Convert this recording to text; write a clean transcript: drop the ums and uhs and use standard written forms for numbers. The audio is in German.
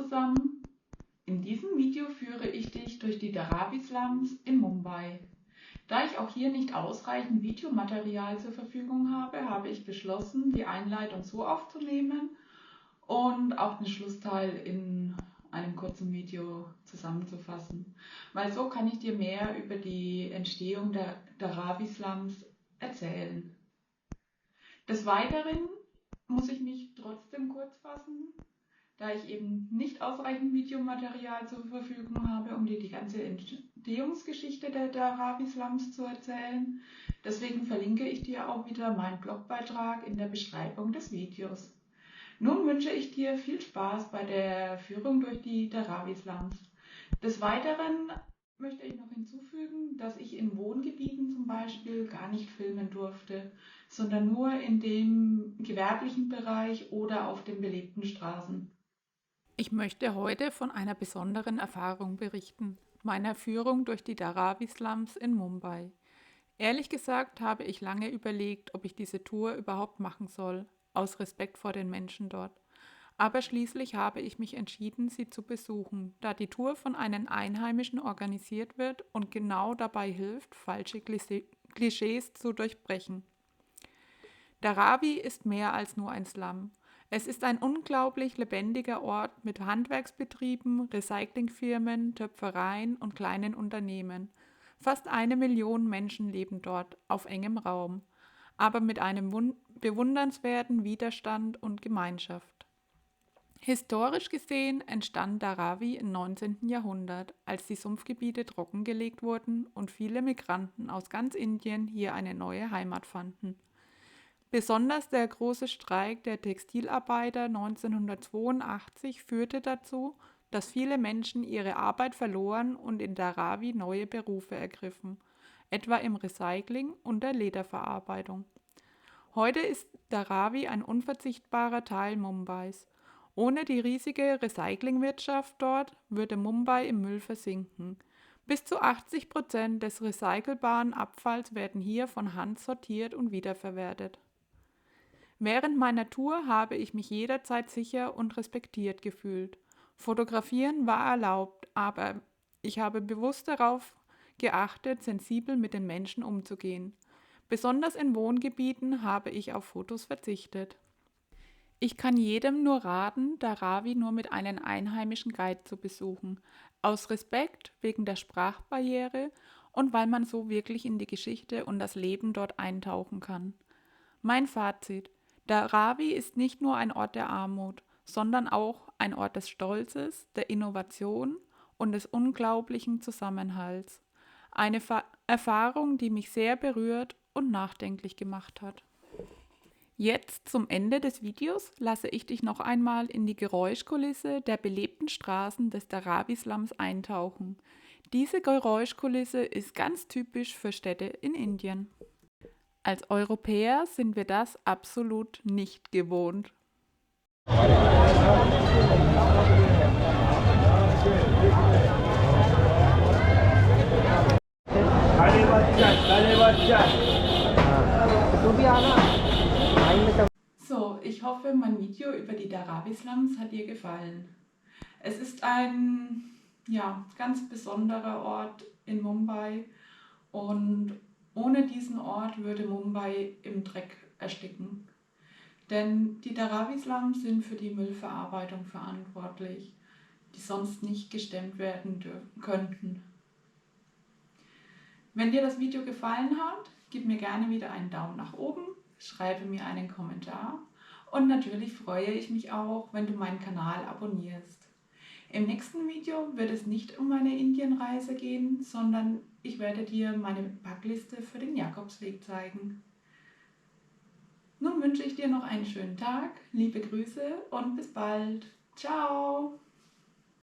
zusammen, in diesem Video führe ich dich durch die Dharavi-Slums in Mumbai. Da ich auch hier nicht ausreichend Videomaterial zur Verfügung habe, habe ich beschlossen, die Einleitung so aufzunehmen und auch den Schlussteil in einem kurzen Video zusammenzufassen. Weil so kann ich dir mehr über die Entstehung der Dharavi-Slums erzählen. Des Weiteren muss ich mich trotzdem kurz fassen, da ich eben nicht ausreichend Videomaterial zur Verfügung habe, um dir die ganze Entstehungsgeschichte der Dharavi-Slums zu erzählen. Deswegen verlinke ich dir auch wieder meinen Blogbeitrag in der Beschreibung des Videos. Nun wünsche ich dir viel Spaß bei der Führung durch die Dharavi-Slums. Des Weiteren möchte ich noch hinzufügen, dass ich in Wohngebieten zum Beispiel gar nicht filmen durfte, sondern nur in dem gewerblichen Bereich oder auf den belebten Straßen. Ich möchte heute von einer besonderen Erfahrung berichten, meiner Führung durch die Dharavi-Slums in Mumbai. Ehrlich gesagt habe ich lange überlegt, ob ich diese Tour überhaupt machen soll, aus Respekt vor den Menschen dort. Aber schließlich habe ich mich entschieden, sie zu besuchen, da die Tour von einem Einheimischen organisiert wird und genau dabei hilft, falsche Klischees zu durchbrechen. Dharavi ist mehr als nur ein Slum. Es ist ein unglaublich lebendiger Ort mit Handwerksbetrieben, Recyclingfirmen, Töpfereien und kleinen Unternehmen. Fast 1 Million Menschen leben dort, auf engem Raum, aber mit einem bewundernswerten Widerstand und Gemeinschaft. Historisch gesehen entstand Dharavi im 19. Jahrhundert, als die Sumpfgebiete trockengelegt wurden und viele Migranten aus ganz Indien hier eine neue Heimat fanden. Besonders der große Streik der Textilarbeiter 1982 führte dazu, dass viele Menschen ihre Arbeit verloren und in Dharavi neue Berufe ergriffen, etwa im Recycling und der Lederverarbeitung. Heute ist Dharavi ein unverzichtbarer Teil Mumbais. Ohne die riesige Recyclingwirtschaft dort würde Mumbai im Müll versinken. Bis zu 80% des recycelbaren Abfalls werden hier von Hand sortiert und wiederverwertet. Während meiner Tour habe ich mich jederzeit sicher und respektiert gefühlt. Fotografieren war erlaubt, aber ich habe bewusst darauf geachtet, sensibel mit den Menschen umzugehen. Besonders in Wohngebieten habe ich auf Fotos verzichtet. Ich kann jedem nur raten, Dharavi nur mit einem einheimischen Guide zu besuchen, aus Respekt wegen der Sprachbarriere und weil man so wirklich in die Geschichte und das Leben dort eintauchen kann. Mein Fazit: Dharavi ist nicht nur ein Ort der Armut, sondern auch ein Ort des Stolzes, der Innovation und des unglaublichen Zusammenhalts. Eine Erfahrung, die mich sehr berührt und nachdenklich gemacht hat. Jetzt zum Ende des Videos lasse ich dich noch einmal in die Geräuschkulisse der belebten Straßen des Dharavi-Slums eintauchen. Diese Geräuschkulisse ist ganz typisch für Städte in Indien. Als Europäer sind wir das absolut nicht gewohnt. So, ich hoffe, mein Video über die Dharavi-Slums hat dir gefallen. Es ist ein ganz besonderer Ort in Mumbai und ohne diesen Ort würde Mumbai im Dreck ersticken. Denn die Dharavi-Slums sind für die Müllverarbeitung verantwortlich, die sonst nicht gestemmt werden könnten. Wenn dir das Video gefallen hat, gib mir gerne wieder einen Daumen nach oben, schreibe mir einen Kommentar und natürlich freue ich mich auch, wenn du meinen Kanal abonnierst. Im nächsten Video wird es nicht um meine Indienreise gehen, sondern ich werde dir meine Packliste für den Jakobsweg zeigen. Nun wünsche ich dir noch einen schönen Tag, liebe Grüße und bis bald. Ciao!